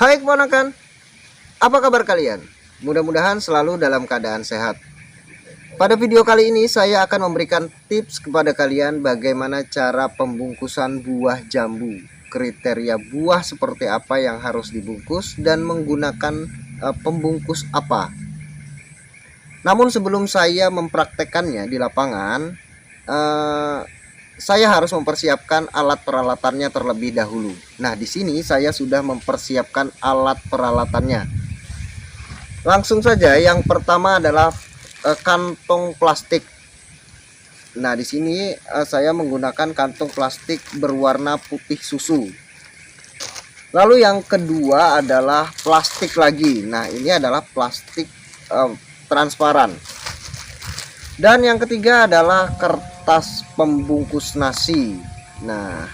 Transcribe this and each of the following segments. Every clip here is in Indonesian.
Hai keponakan, apa kabar kalian? Mudah-mudahan selalu dalam keadaan sehat. Pada video kali ini saya akan memberikan tips kepada kalian bagaimana cara pembungkusan buah jambu. Kriteria buah seperti apa yang harus dibungkus dan menggunakan pembungkus apa. Namun sebelum saya mempraktekannya di lapangan, saya harus mempersiapkan alat peralatannya terlebih dahulu. Nah, di sini saya sudah mempersiapkan alat peralatannya. Langsung saja, yang pertama adalah kantong plastik. Nah, di sini saya menggunakan kantong plastik berwarna putih susu. Lalu yang kedua adalah plastik lagi. Nah, ini adalah plastik transparan. Dan yang ketiga adalah kertas pembungkus nasi. Nah,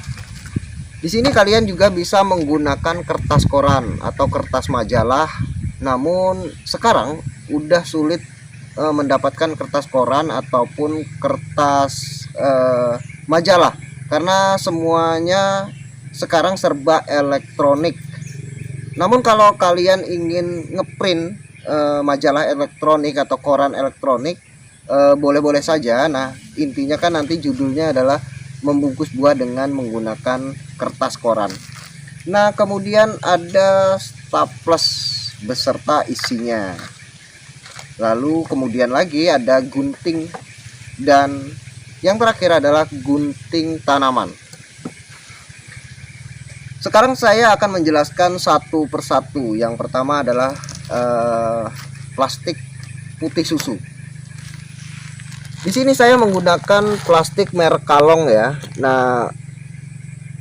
di sini kalian juga bisa menggunakan kertas koran atau kertas majalah. Namun sekarang udah sulit mendapatkan kertas koran ataupun kertas majalah karena semuanya sekarang serba elektronik. Namun kalau kalian ingin ngeprint majalah elektronik atau koran elektronik, boleh-boleh saja. Nah, intinya kan nanti judulnya adalah membungkus buah dengan menggunakan kertas koran. Nah, kemudian ada staples beserta isinya. Lalu kemudian lagi ada gunting, dan yang terakhir adalah gunting tanaman. Sekarang saya akan menjelaskan satu persatu. Yang pertama adalah plastik putih susu. Di sini saya menggunakan plastik merek Kalong ya. Nah,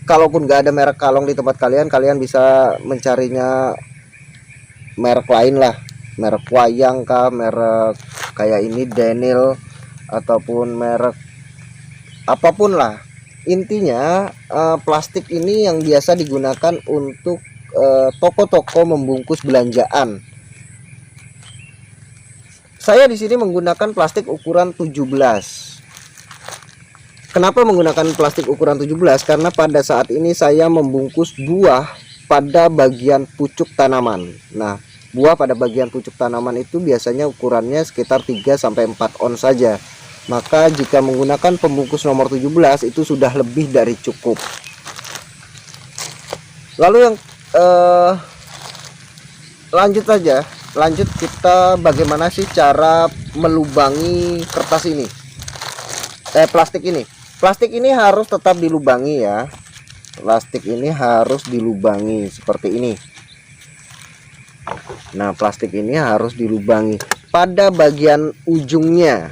kalaupun nggak ada merek Kalong di tempat kalian, kalian bisa mencarinya merek lain lah, merek Wayang kah, merek kayak ini Daniel, ataupun merek apapun lah. Intinya plastik ini yang biasa digunakan untuk toko-toko membungkus belanjaan. Saya di sini menggunakan plastik ukuran 17. Kenapa menggunakan plastik ukuran 17? Karena pada saat ini saya membungkus buah pada bagian pucuk tanaman. Nah, buah pada bagian pucuk tanaman itu biasanya ukurannya sekitar 3 sampai 4 ons saja. Maka jika menggunakan pembungkus nomor 17 itu sudah lebih dari cukup. Lalu yang lanjut kita bagaimana sih cara melubangi kertas ini, plastik ini. Plastik ini harus tetap dilubangi ya. Plastik ini harus dilubangi seperti ini. Nah, plastik ini harus dilubangi pada bagian ujungnya.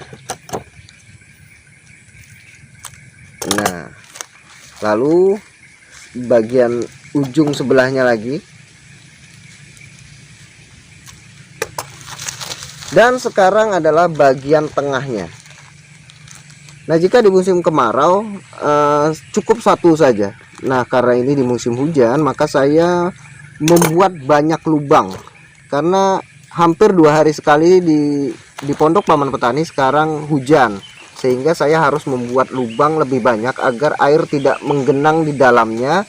Nah, lalu bagian ujung sebelahnya lagi. Dan sekarang adalah bagian tengahnya. Nah, jika di musim kemarau cukup satu saja. Nah, karena ini di musim hujan, maka saya membuat banyak lubang. Karena hampir 2 hari sekali di pondok Paman Petani sekarang hujan, sehingga saya harus membuat lubang lebih banyak agar air tidak menggenang di dalamnya.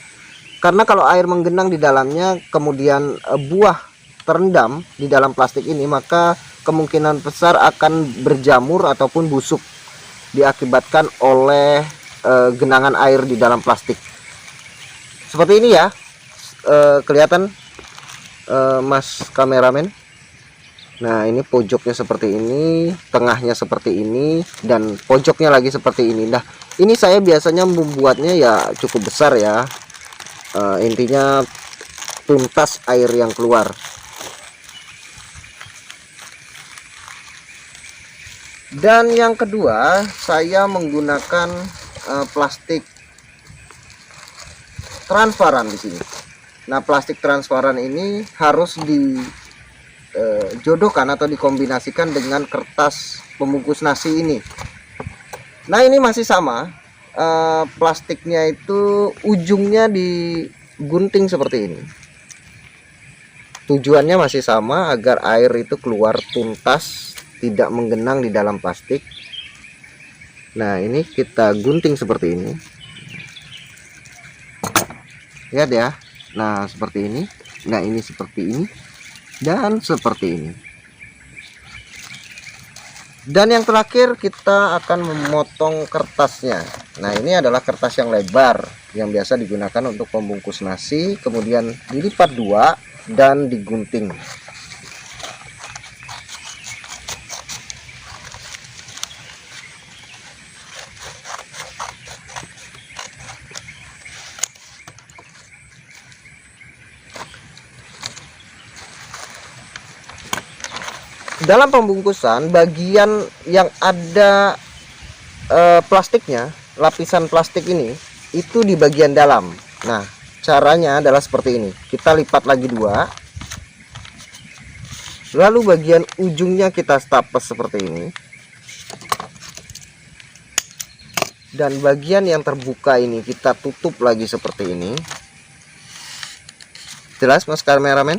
Karena kalau air menggenang di dalamnya, kemudian buah terendam di dalam plastik ini, maka kemungkinan besar akan berjamur ataupun busuk diakibatkan oleh genangan air di dalam plastik. Seperti ini ya, kelihatan Mas kameramen. Nah, ini pojoknya seperti ini, tengahnya seperti ini, dan pojoknya lagi seperti ini. Nah, ini saya biasanya membuatnya ya cukup besar ya, intinya tuntas air yang keluar. Dan yang kedua, saya menggunakan plastik transparan di sini. Nah, plastik transparan ini harus dijodohkan atau dikombinasikan dengan kertas pembungkus nasi ini. Nah, ini masih sama, plastiknya itu ujungnya digunting seperti ini. Tujuannya masih sama, agar air itu keluar tuntas, tidak menggenang di dalam plastik. Nah, ini kita gunting seperti ini. Lihat ya. Nah, seperti ini. Nah, ini seperti ini dan seperti ini. Dan yang terakhir kita akan memotong kertasnya. Nah, ini adalah kertas yang lebar yang biasa digunakan untuk pembungkus nasi, kemudian dilipat dua dan digunting. Dalam pembungkusan, bagian yang ada plastiknya, lapisan plastik ini itu di bagian dalam. Nah, caranya adalah seperti ini. Kita lipat lagi dua, lalu bagian ujungnya kita staples seperti ini, dan bagian yang terbuka ini kita tutup lagi seperti ini. Jelas, Mas kameramen?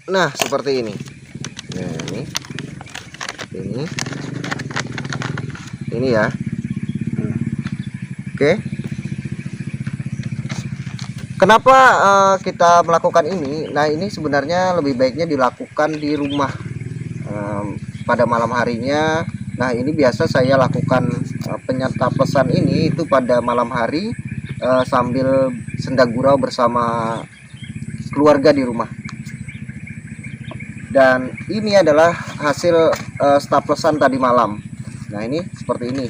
Nah, seperti ini. Nah, ini ya. Oke. Kenapa kita melakukan ini? Nah, ini sebenarnya lebih baiknya dilakukan di rumah pada malam harinya. Nah, ini biasa saya lakukan penyantaplesan ini itu pada malam hari sambil senda gurau bersama keluarga di rumah. Dan ini adalah hasil staplesan tadi malam. Nah, ini seperti ini.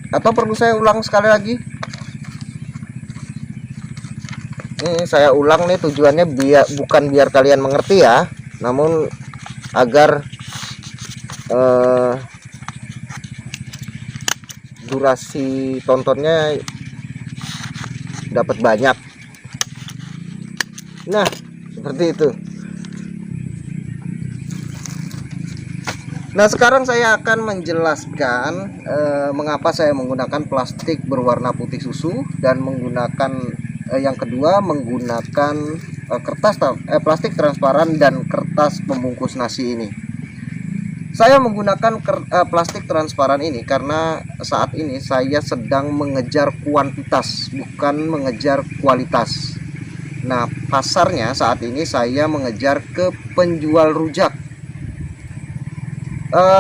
Atau perlu saya ulang sekali lagi? Ini saya ulang nih, tujuannya bukan biar kalian mengerti ya, namun agar durasi tontonnya dapat banyak. Nah, seperti itu. Nah, sekarang saya akan menjelaskan mengapa saya menggunakan plastik berwarna putih susu dan menggunakan yang kedua menggunakan plastik transparan dan kertas pembungkus nasi ini. Saya menggunakan plastik transparan ini karena saat ini saya sedang mengejar kuantitas, bukan mengejar kualitas. Nah, pasarnya saat ini saya mengejar ke penjual rujak.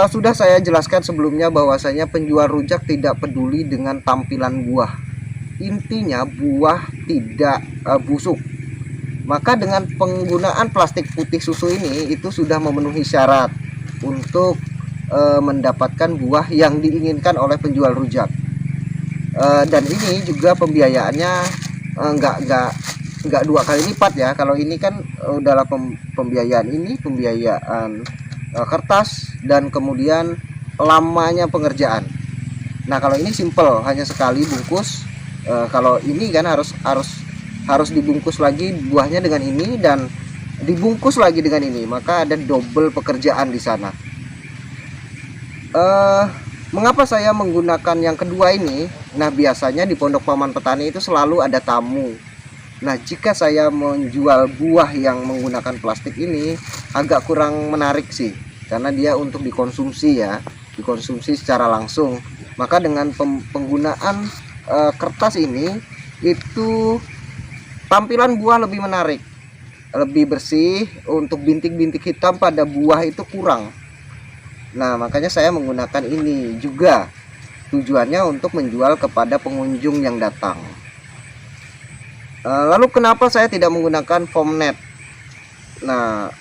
Sudah saya jelaskan sebelumnya bahwasanya penjual rujak tidak peduli dengan tampilan buah. Intinya buah tidak busuk. Maka dengan penggunaan plastik putih susu ini itu sudah memenuhi syarat untuk mendapatkan buah yang diinginkan oleh penjual rujak. Dan ini juga pembiayaannya nggak dua kali lipat ya. Kalau ini kan adalah pembiayaan kertas dan kemudian lamanya pengerjaan. Nah, kalau ini simple, hanya sekali bungkus. Kalau ini kan harus dibungkus lagi buahnya dengan ini dan dibungkus lagi dengan ini, maka ada double pekerjaan di sana. Mengapa saya menggunakan yang kedua ini? Nah, biasanya di Pondok Paman Petani itu selalu ada tamu. Nah, jika saya menjual buah yang menggunakan plastik ini agak kurang menarik sih, karena dia untuk dikonsumsi ya, dikonsumsi secara langsung. Maka dengan penggunaan kertas ini itu tampilan buah lebih menarik, lebih bersih. Untuk bintik-bintik hitam pada buah itu kurang. Nah, makanya saya menggunakan ini juga, tujuannya untuk menjual kepada pengunjung yang datang. Lalu kenapa saya tidak menggunakan foam net? Nah,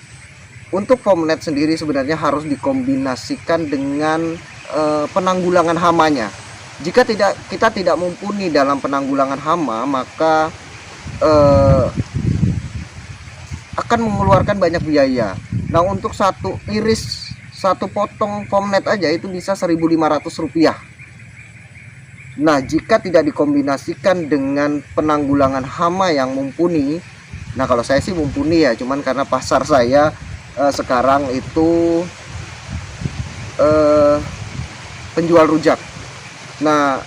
untuk foam net sendiri sebenarnya harus dikombinasikan dengan penanggulangan hamanya. Jika kita tidak mumpuni dalam penanggulangan hama, maka akan mengeluarkan banyak biaya. Nah, untuk satu potong foam net aja itu bisa Rp1.500. Nah, jika tidak dikombinasikan dengan penanggulangan hama yang mumpuni, nah kalau saya sih mumpuni ya, cuman karena pasar saya sekarang itu penjual rujak. Nah,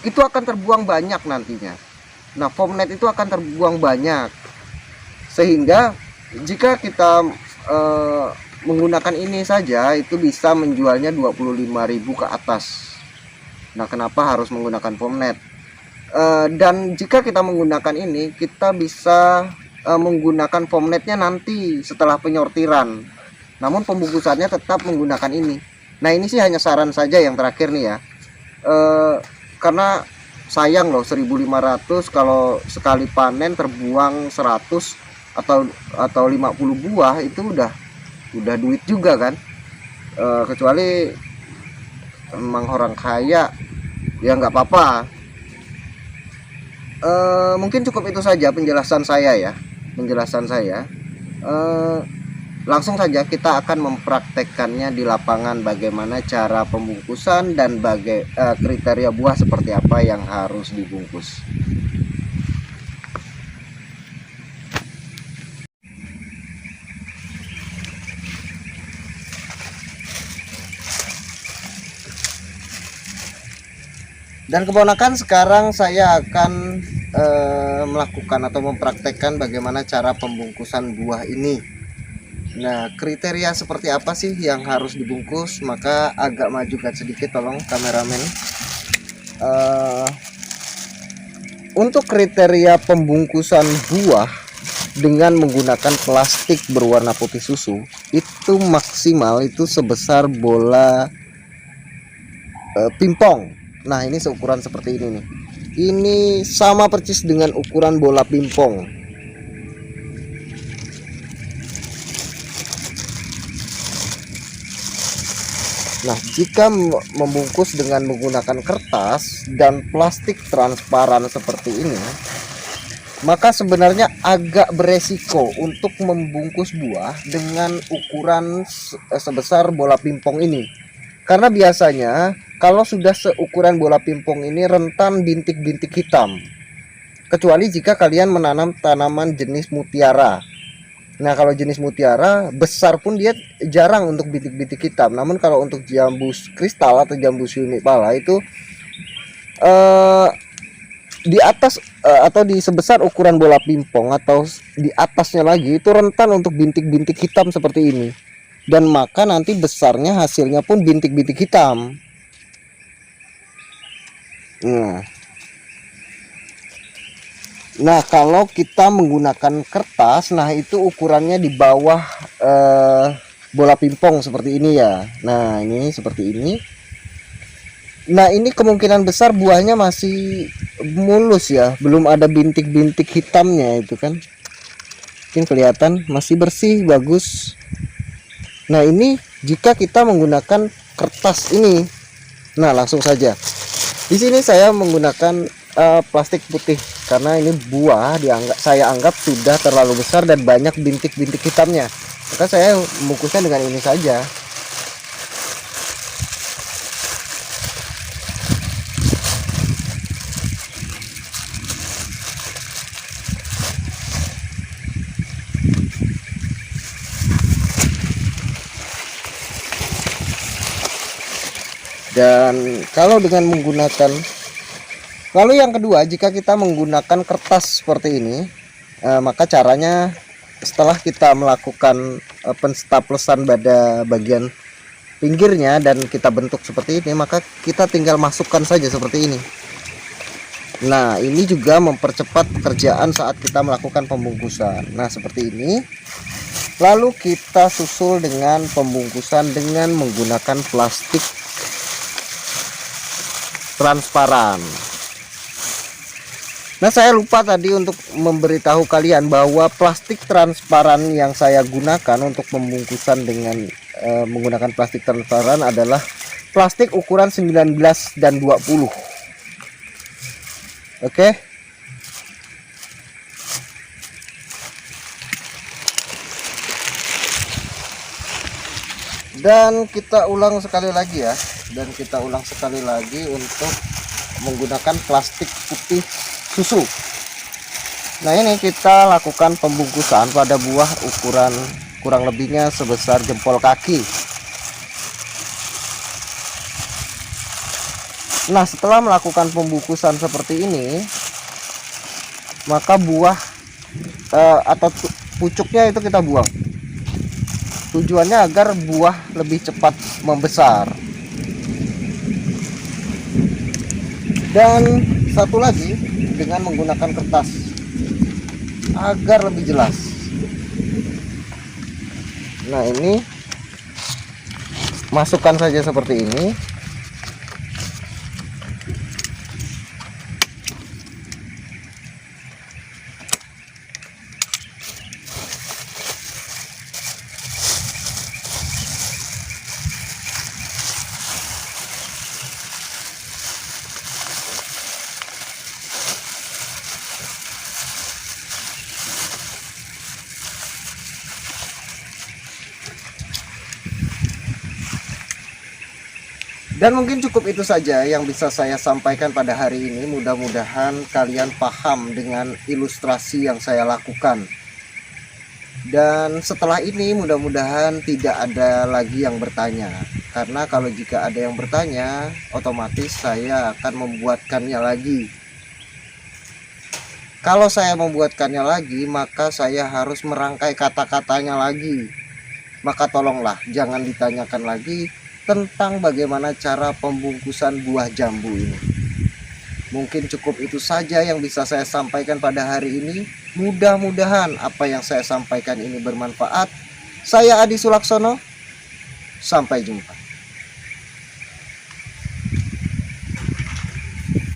itu akan terbuang banyak nantinya. Nah, foam net itu akan terbuang banyak, sehingga jika kita menggunakan ini saja itu bisa menjualnya 25.000 ke atas. Nah, kenapa harus menggunakan foam net? Dan jika kita menggunakan ini, kita bisa menggunakan foam netnya nanti setelah penyortiran, namun pembungkusannya tetap menggunakan ini. Nah, ini sih hanya saran saja yang terakhir nih ya, karena sayang loh, 1.500 kalau sekali panen terbuang 100 atau 50 buah, itu udah duit juga kan. Kecuali emang orang kaya ya nggak apa-apa. Mungkin cukup itu saja penjelasan saya ya, langsung saja kita akan mempraktekkannya di lapangan, bagaimana cara pembungkusan dan kriteria buah seperti apa yang harus dibungkus. Dan keponakan, sekarang saya akan melakukan atau mempraktekkan bagaimana cara pembungkusan buah ini. Nah, kriteria seperti apa sih yang harus dibungkus? Maka agak majukan sedikit, tolong kameramen. Untuk kriteria pembungkusan buah dengan menggunakan plastik berwarna putih susu, itu maksimal itu sebesar bola pingpong. Nah, ini seukuran seperti ini nih. Ini sama persis dengan ukuran bola pingpong. Nah, jika membungkus dengan menggunakan kertas dan plastik transparan seperti ini, maka sebenarnya agak beresiko untuk membungkus buah dengan ukuran sebesar bola pingpong ini. Karena biasanya kalau sudah seukuran bola pingpong ini rentan bintik-bintik hitam. Kecuali jika kalian menanam tanaman jenis mutiara. Nah, kalau jenis mutiara besar pun dia jarang untuk bintik-bintik hitam. Namun kalau untuk jambu kristal atau jambu sumi pala itu di atas atau di sebesar ukuran bola pingpong atau di atasnya lagi itu rentan untuk bintik-bintik hitam seperti ini. Dan maka nanti besarnya hasilnya pun bintik-bintik hitam. Nah, kalau kita menggunakan kertas, nah itu ukurannya di bawah bola pingpong seperti ini ya. Nah, ini seperti ini. Nah, ini kemungkinan besar buahnya masih mulus ya, belum ada bintik-bintik hitamnya itu kan. Mungkin kelihatan masih bersih, bagus. Nah, ini jika kita menggunakan kertas ini. Nah, langsung saja. Di sini saya menggunakan plastik putih karena ini buah saya anggap sudah terlalu besar dan banyak bintik-bintik hitamnya. Maka saya membungkusnya dengan ini saja. Dan lalu yang kedua, jika kita menggunakan kertas seperti ini, maka caranya setelah kita melakukan penstaplesan pada bagian pinggirnya dan kita bentuk seperti ini, maka kita tinggal masukkan saja seperti ini. Nah, ini juga mempercepat pekerjaan saat kita melakukan pembungkusan. Nah, seperti ini. Lalu kita susul dengan pembungkusan dengan menggunakan plastik transparan. Nah, saya lupa tadi untuk memberitahu kalian bahwa plastik transparan yang saya gunakan untuk pembungkusan dengan menggunakan plastik transparan adalah plastik ukuran 19 dan 20. Oke. Dan kita ulang sekali lagi ya. Untuk menggunakan plastik putih susu. Nah, ini kita lakukan pembungkusan pada buah ukuran kurang lebihnya sebesar jempol kaki. Nah, setelah melakukan pembungkusan seperti ini, maka buah atau pucuknya itu kita buang. Tujuannya agar buah lebih cepat membesar. Dan satu lagi dengan menggunakan kertas agar lebih jelas. Nah, ini masukkan saja seperti ini. Dan mungkin cukup itu saja yang bisa saya sampaikan pada hari ini. Mudah-mudahan kalian paham dengan ilustrasi yang saya lakukan. Dan setelah ini mudah-mudahan tidak ada lagi yang bertanya. Karena kalau jika ada yang bertanya, otomatis saya akan membuatkannya lagi. Kalau saya membuatkannya lagi, maka saya harus merangkai kata-katanya lagi. Maka tolonglah jangan ditanyakan lagi tentang bagaimana cara pembungkusan buah jambu ini. Mungkin cukup itu saja yang bisa saya sampaikan pada hari ini. Mudah-mudahan apa yang saya sampaikan ini bermanfaat. Saya Adi Sulaksono, sampai jumpa.